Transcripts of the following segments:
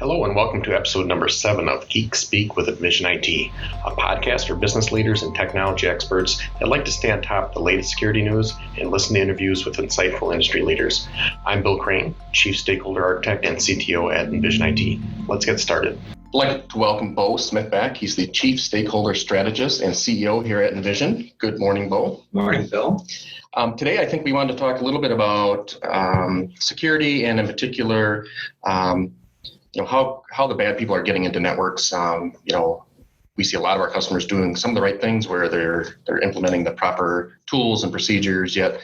Hello and welcome to episode number 7 of Geek Speak with Envision IT, a podcast for business leaders and technology experts that like to stay on top of the latest security news and listen to interviews with insightful industry leaders. I'm Bill Crane, Chief Stakeholder Architect and CTO at Envision IT. Let's get started. I'd like to welcome Bo Smith back. He's the Chief Stakeholder Strategist and CEO here at Envision. Good morning, Bo. Morning, Bill. Today, I think we wanted to talk a little bit about security and in particular, how the bad people are getting into networks. We see a lot of our customers doing some of the right things where they're implementing the proper tools and procedures, yet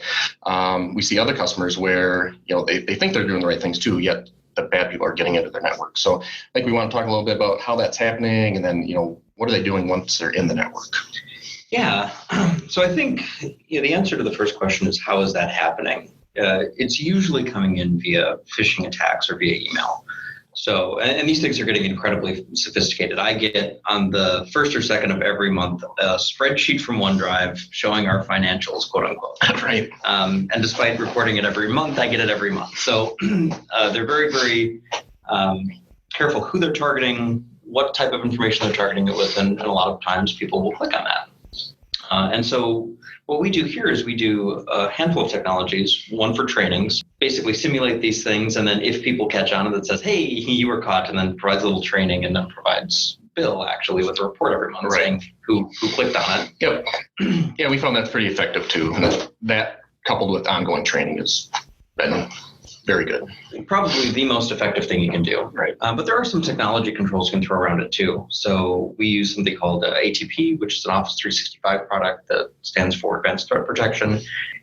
we see other customers where they think they're doing the right things too, yet the bad people are getting into their network. So I think we want to talk a little bit about how that's happening and then, what are they doing once they're in the network? Yeah. So I think the answer to the first question is, how is that happening? It's usually coming in via phishing attacks or via email. So, and these things are getting incredibly sophisticated. I get on the first or second of every month a spreadsheet from OneDrive showing our financials, quote unquote. Right. And despite reporting it every month, I get it every month. So they're very, very careful who they're targeting, what type of information they're targeting it with, and a lot of times people will click on that. And so what we do here is we do a handful of technologies, one for trainings, basically simulate these things, and then if people catch on, that says, hey, you were caught, and then provides a little training, and then provides Bill actually with a report every month saying who clicked on it. Yep. Yeah, we found that's pretty effective too. And that coupled with ongoing training has been very good. Probably the most effective thing you can do. Right. But there are some technology controls you can throw around it too. So we use something called ATP, which is an Office 365 product that stands for Advanced Threat Protection.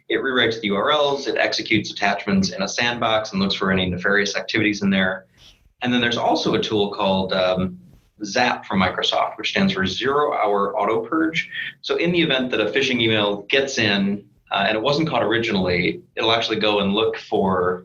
It rewrites the URLs, it executes attachments in a sandbox and looks for any nefarious activities in there. And then there's also a tool called ZAP from Microsoft, which stands for Zero Hour Auto Purge. So in the event that a phishing email gets in and it wasn't caught originally, it'll actually go and look for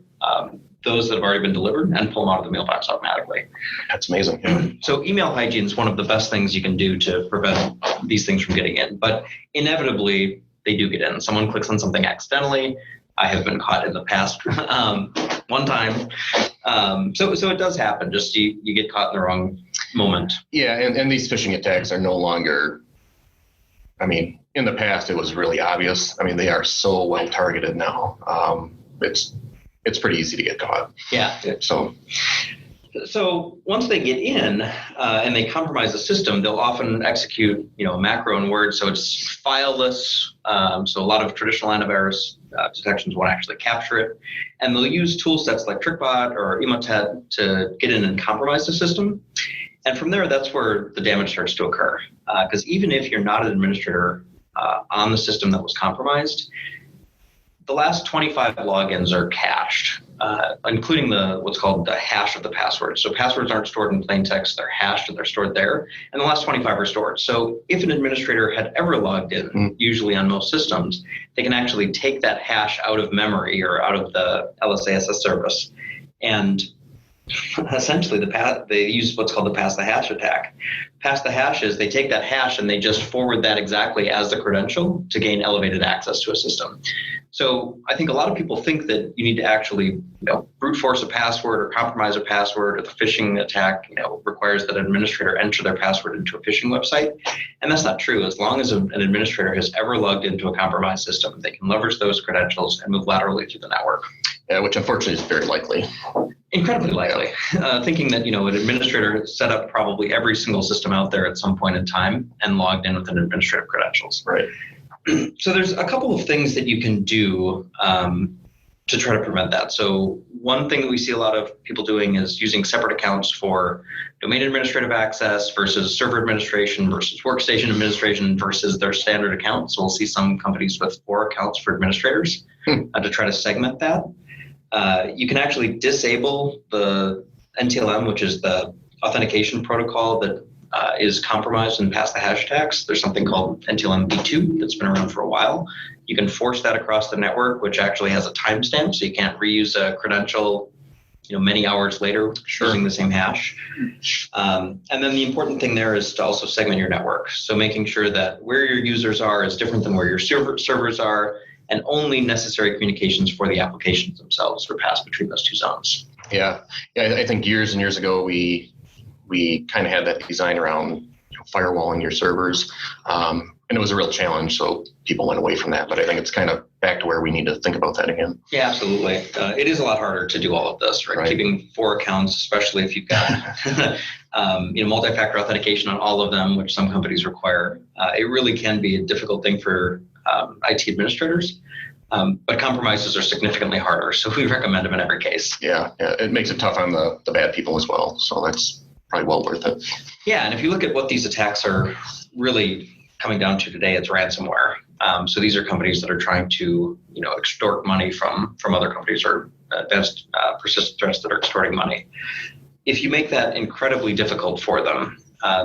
those that have already been delivered and pull them out of the mailbox automatically. That's amazing. Yeah. So email hygiene is one of the best things you can do to prevent these things from getting in. But inevitably, they do get in. Someone clicks on something accidentally. I have been caught in the past one time. So it does happen. Just you get caught in the wrong moment. Yeah, and these phishing attacks are no longer, in the past it was really obvious. They are so well targeted now. It's pretty easy to get caught. Yeah. So once they get in and they compromise the system, they'll often execute, a macro in Word. So it's fileless. So a lot of traditional antivirus detections won't actually capture it. And they'll use tool sets like TrickBot or Emotet to get in and compromise the system. And from there, that's where the damage starts to occur. Because even if you're not an administrator on the system that was compromised, the last 25 logins are cached, including what's called the hash of the password. So passwords aren't stored in plain text, they're hashed and they're stored there, and the last 25 are stored. So if an administrator had ever logged in, usually on most systems, they can actually take that hash out of memory or out of the LSASS service. And essentially they use what's called the pass the hash attack. Pass the hash is they take that hash and they just forward that exactly as the credential to gain elevated access to a system. So I think a lot of people think that you need to actually brute force a password or compromise a password, or the phishing attack requires that an administrator enter their password into a phishing website. And that's not true. As long as an administrator has ever logged into a compromised system, they can leverage those credentials and move laterally through the network. Yeah, which unfortunately is very likely. Incredibly likely. Thinking that, an administrator set up probably every single system out there at some point in time and logged in with an administrative credentials. Right. So there's a couple of things that you can do to try to prevent that. So one thing that we see a lot of people doing is using separate accounts for domain administrative access versus server administration versus workstation administration versus their standard account. So we'll see some companies with 4 accounts for administrators to try to segment that. You can actually disable the NTLM, which is the authentication protocol that is compromised and pass the hash attacks. There's something called NTLM v2 that's been around for a while. You can force that across the network, which actually has a timestamp, so you can't reuse a credential many hours later using the same hash. And then the important thing there is to also segment your network. So making sure that where your users are is different than where your servers are, and only necessary communications for the applications themselves are passed between those two zones. Yeah. I think years and years ago, we kind of had that design around firewalling your servers. And it was a real challenge. So people went away from that. But I think it's kind of back to where we need to think about that again. Yeah, absolutely. It is a lot harder to do all of this, right? Keeping 4 accounts, especially if you've got multi-factor authentication on all of them, which some companies require. It really can be a difficult thing for IT administrators. But compromises are significantly harder. So we recommend them in every case. Yeah. It makes it tough on the bad people as well. So that's probably well worth it. Yeah. And if you look at what these attacks are really coming down to today, it's ransomware. So these are companies that are trying to, extort money from other companies, or advanced persistent threats that are extorting money. If you make that incredibly difficult for them,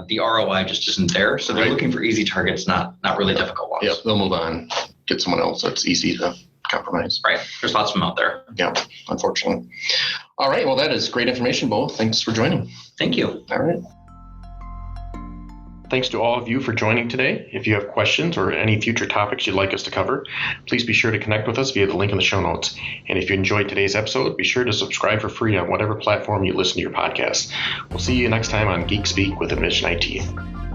the ROI just isn't there. So they're looking for easy targets, not really difficult ones. Yeah, they'll move on, get someone else that's easy to compromise. Right. There's lots of them out there. Yeah, unfortunately. All right. Well, that is great information, Bo. Thanks for joining. Thank you. All right. Thanks to all of you for joining today. If you have questions or any future topics you'd like us to cover, please be sure to connect with us via the link in the show notes. And if you enjoyed today's episode, be sure to subscribe for free on whatever platform you listen to your podcast. We'll see you next time on Geek Speak with Envision IT.